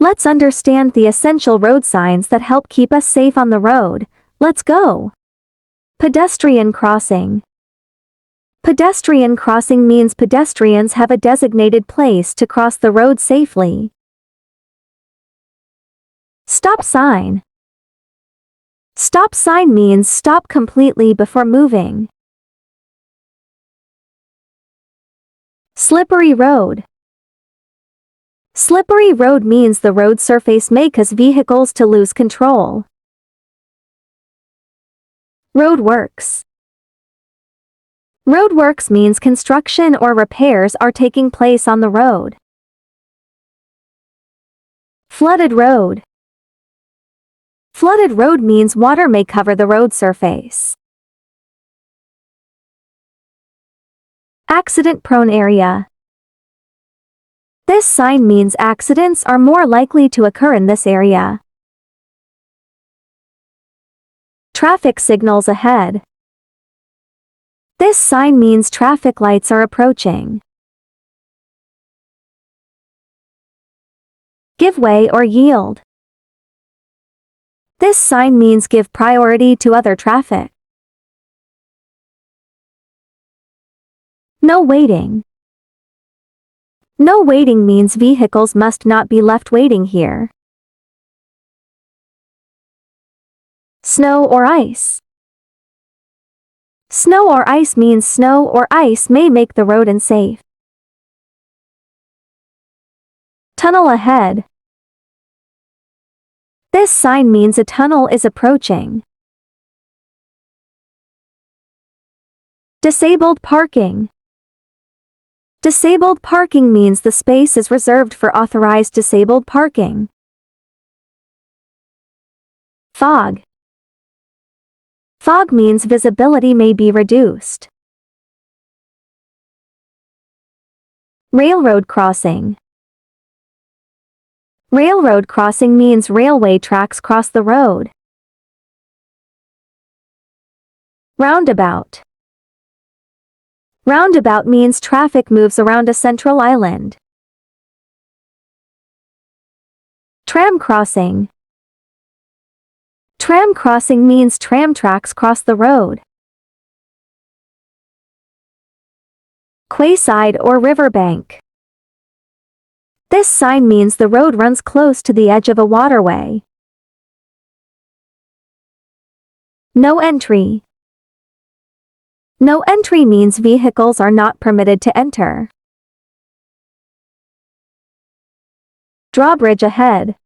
Let's understand the essential road signs that help keep us safe on the road. Let's go. Pedestrian crossing. Pedestrian crossing means pedestrians have a designated place to cross the road safely. Stop sign. Stop sign means stop completely before moving. Slippery road. Slippery road means the road surface may cause vehicles to lose control. Roadworks. Roadworks means construction or repairs are taking place on the road. Flooded road. Flooded road means water may cover the road surface. Accident-prone area. This sign means accidents are more likely to occur in this area. Traffic signals ahead. This sign means traffic lights are approaching. Give way or yield. This sign means give priority to other traffic. No waiting. No waiting means vehicles must not be left waiting here. Snow or ice. Snow or ice means snow or ice may make the road unsafe. Tunnel ahead. This sign means a tunnel is approaching. Disabled parking. Disabled parking means the space is reserved for authorized disabled parking. Fog. Fog means visibility may be reduced. Railroad crossing. Railroad crossing means railway tracks cross the road. Roundabout. Roundabout means traffic moves around a central island. Tram crossing. Tram crossing means tram tracks cross the road. Quayside or riverbank. This sign means the road runs close to the edge of a waterway. No entry. No entry means vehicles are not permitted to enter. Drawbridge ahead.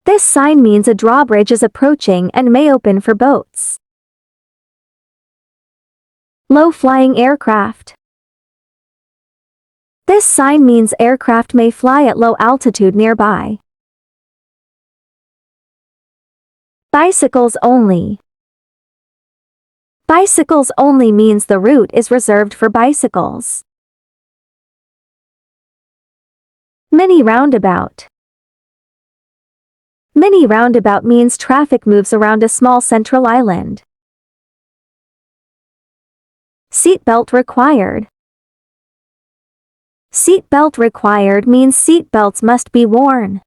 This sign means a drawbridge is approaching and may open for boats. Low-flying aircraft. This sign means aircraft may fly at low altitude nearby. Bicycles only. Bicycles only means the route is reserved for bicycles. Mini roundabout. Mini roundabout means traffic moves around a small central island. Seatbelt required. Seatbelt required means seatbelts must be worn.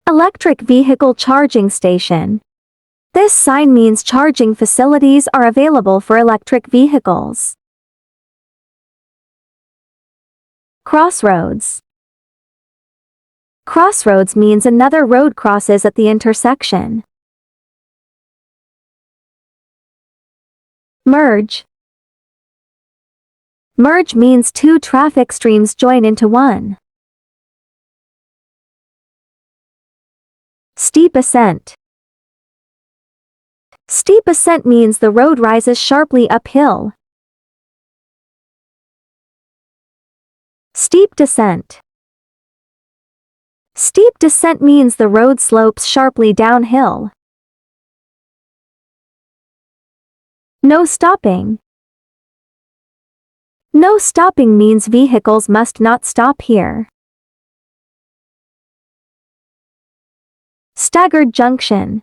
Electric vehicle charging station. This sign means charging facilities are available for electric vehicles. Crossroads. Crossroads means another road crosses at the intersection. Merge. Merge means two traffic streams join into one. Steep ascent. Steep ascent means the road rises sharply uphill. Steep descent. Steep descent means the road slopes sharply downhill. No stopping. No stopping means vehicles must not stop here. Staggered junction.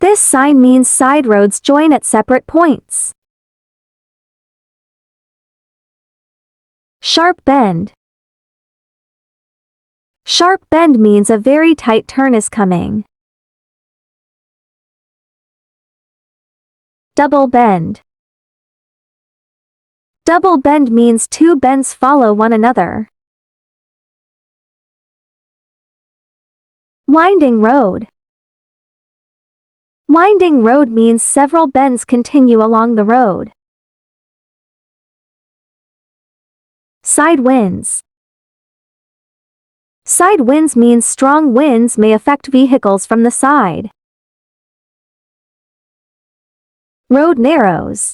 This sign means side roads join at separate points. Sharp bend. Sharp bend means a very tight turn is coming. Double bend. Double bend means two bends follow one another. Winding road. Winding road means several bends continue along the road. Side winds. Side winds means strong winds may affect vehicles from the side. Road narrows.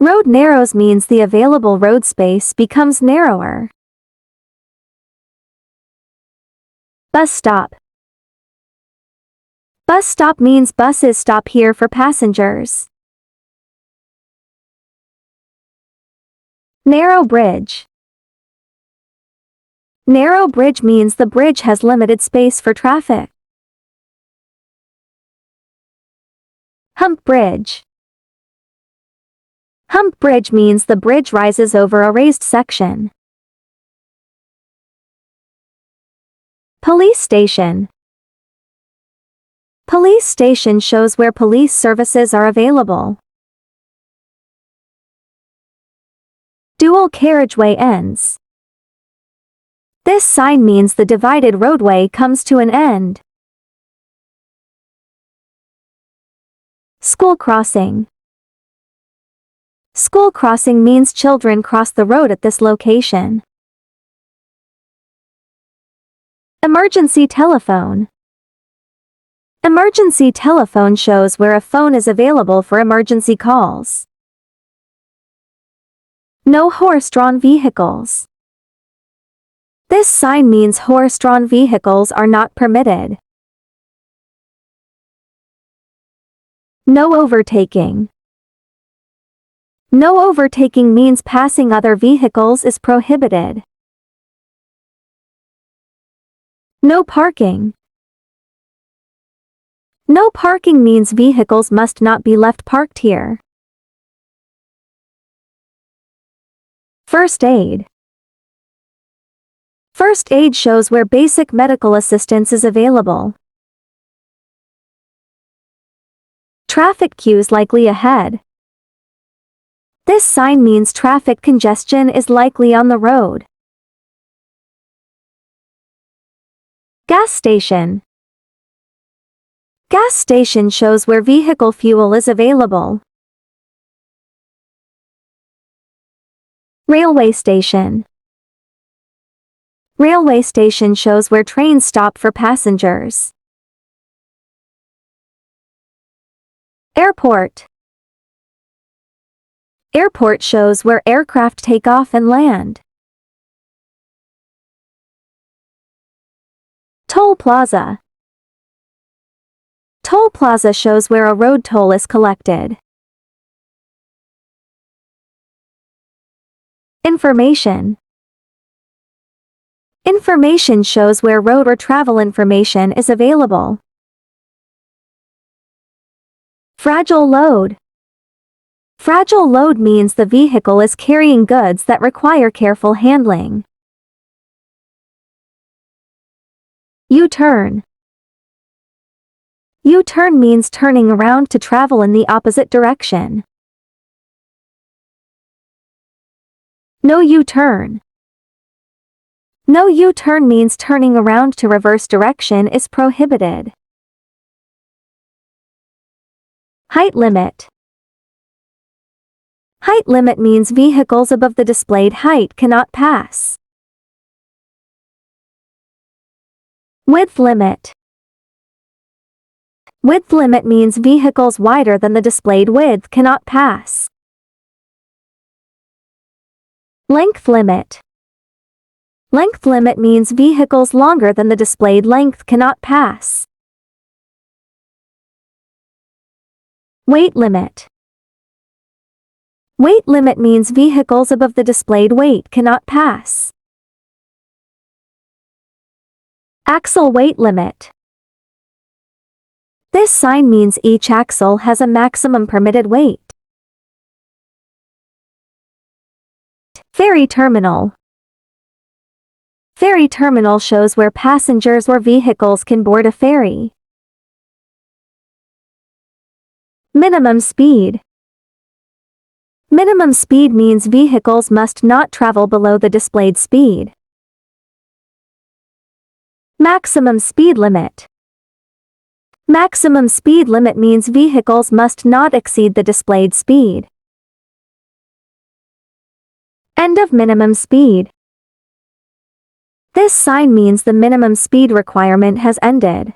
Road narrows means the available road space becomes narrower. Bus stop. Bus stop means buses stop here for passengers. Narrow bridge. Narrow bridge means the bridge has limited space for traffic. Hump bridge. Hump bridge means the bridge rises over a raised section. Police station. Police station shows where police services are available. Dual carriageway ends. This sign means the divided roadway comes to an end. School crossing. School crossing means children cross the road at this location. Emergency telephone. Emergency telephone shows where a phone is available for emergency calls. No horse-drawn vehicles. This sign means horse-drawn vehicles are not permitted. No overtaking. No overtaking means passing other vehicles is prohibited. No parking. No parking means vehicles must not be left parked here. First aid. First aid shows where basic medical assistance is available. Traffic queues likely ahead. This sign means traffic congestion is likely on the road. Gas station. Gas station shows where vehicle fuel is available. Railway station. Railway station shows where trains stop for passengers. Airport. Airport shows where aircraft take off and land. Toll plaza. Toll plaza shows where a road toll is collected. Information. Information shows where road or travel information is available. Fragile load. Fragile load means the vehicle is carrying goods that require careful handling. U-turn. U-turn means turning around to travel in the opposite direction. No U-turn. No U-turn means turning around to reverse direction is prohibited. Height limit. Height limit means vehicles above the displayed height cannot pass. Width limit. Width limit means vehicles wider than the displayed width cannot pass. Length limit. Length limit means vehicles longer than the displayed length cannot pass. Weight limit. Weight limit means vehicles above the displayed weight cannot pass. Axle weight limit. This sign means each axle has a maximum permitted weight. Ferry terminal. Ferry terminal shows where passengers or vehicles can board a ferry. Minimum speed. Minimum speed means vehicles must not travel below the displayed speed. Maximum speed limit. Maximum speed limit means vehicles must not exceed the displayed speed. End of minimum speed. This sign means the minimum speed requirement has ended.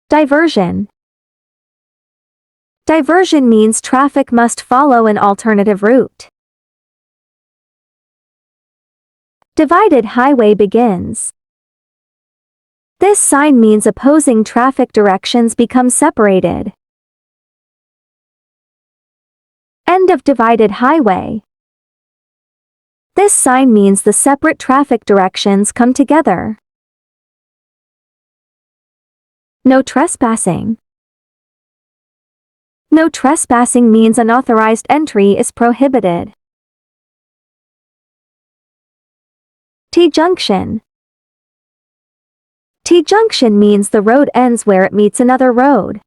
Diversion. Diversion means traffic must follow an alternative route. Divided highway begins. This sign means opposing traffic directions become separated. End of divided highway. This sign means the separate traffic directions come together. No trespassing. No trespassing means unauthorized entry is prohibited. T-junction. T-junction means the road ends where it meets another road.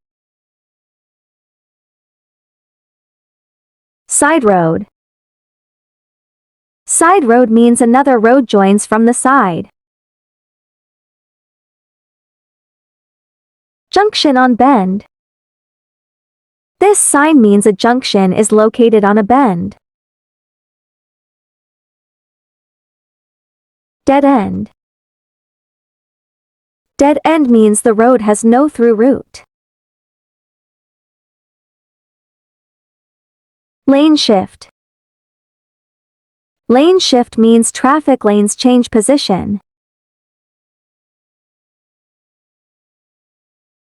Side road. Side road means another road joins from the side. Junction on bend. This sign means a junction is located on a bend. Dead end. Dead end means the road has no through route. Lane shift. Lane shift means traffic lanes change position.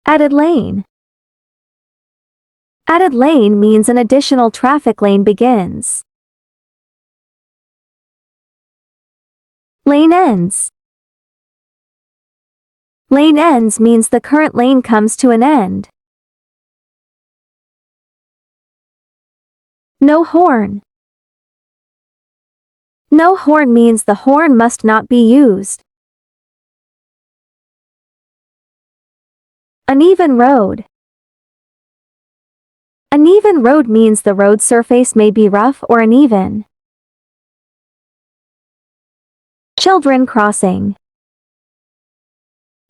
Added lane. Added lane means an additional traffic lane begins. Lane ends. Lane ends means the current lane comes to an end. No horn. No horn means the horn must not be used. Uneven road. Uneven road means the road surface may be rough or uneven. Children crossing.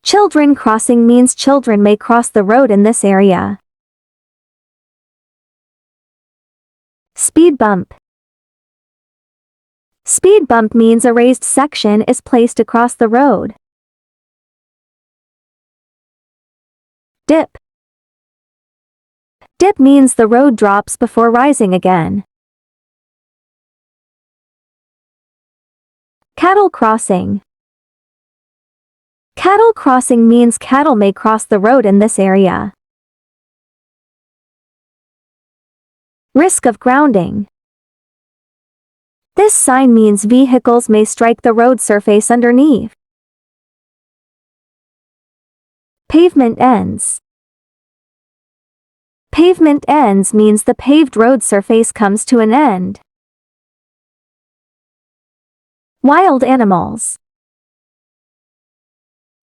Children crossing means children may cross the road in this area. Speed bump. Speed bump means a raised section is placed across the road. Dip. Dip means the road drops before rising again. Cattle crossing. Cattle crossing means cattle may cross the road in this area. Risk of grounding. This sign means vehicles may strike the road surface underneath. Pavement ends. Pavement ends means the paved road surface comes to an end. Wild animals.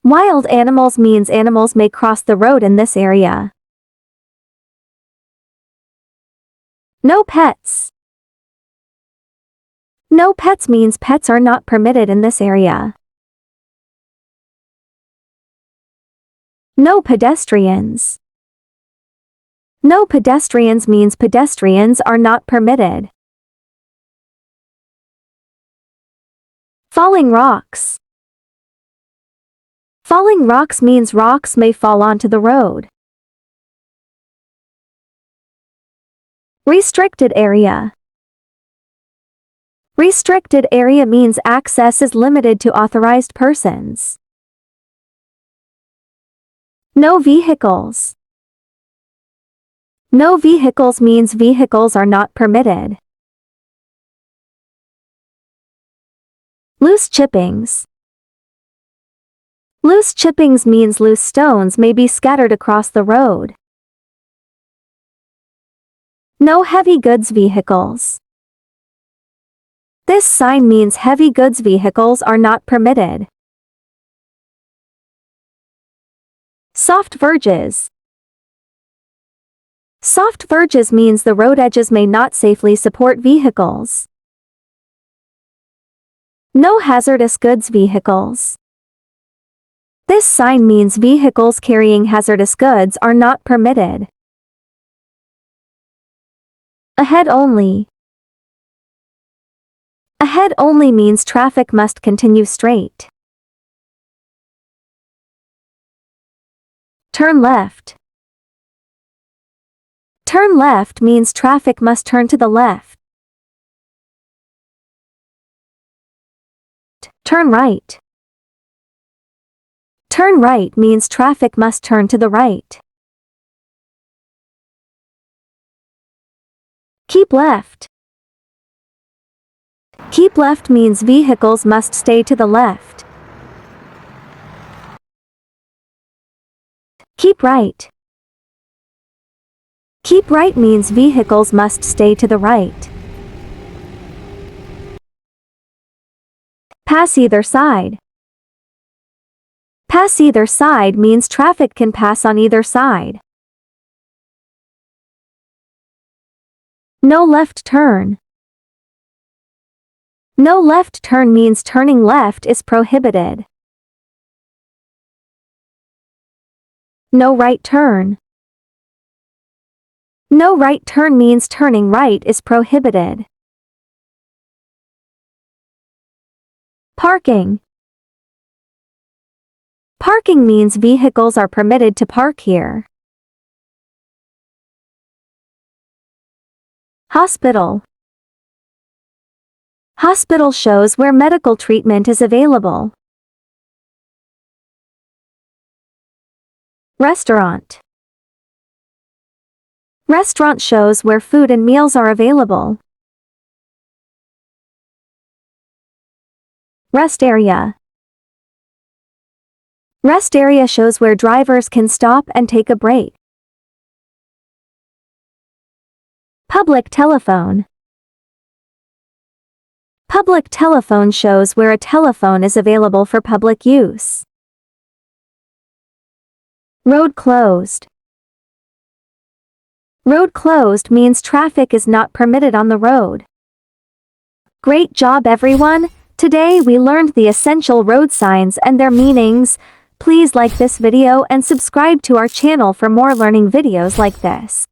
Wild animals means animals may cross the road in this area. No pets. No pets means pets are not permitted in this area. No pedestrians. No pedestrians means pedestrians are not permitted. Falling rocks. Falling rocks means rocks may fall onto the road. Restricted area. Restricted area means access is limited to authorized persons. No vehicles. No vehicles means vehicles are not permitted. Loose chippings. Loose chippings means loose stones may be scattered across the road. No heavy goods vehicles. This sign means heavy goods vehicles are not permitted. Soft verges. Soft verges means the road edges may not safely support vehicles. No hazardous goods vehicles. This sign means vehicles carrying hazardous goods are not permitted. Ahead only. Ahead only means traffic must continue straight. Turn left. Turn left means traffic must turn to the left. Turn right. Turn right means traffic must turn to the right. Keep left. Keep left means vehicles must stay to the left. Keep right. Keep right means vehicles must stay to the right. Pass either side. Pass either side means traffic can pass on either side. No left turn. No left turn means turning left is prohibited. No right turn. No right turn means turning right is prohibited. Parking. Parking means vehicles are permitted to park here. Hospital. Hospital shows where medical treatment is available. Restaurant. Restaurant shows where food and meals are available. Rest area. Rest area shows where drivers can stop and take a break. Public telephone. Public telephone shows where a telephone is available for public use. Road closed. Road closed means traffic is not permitted on the road. Great job everyone! Today we learned the essential road signs and their meanings. Please like this video and subscribe to our channel for more learning videos like this.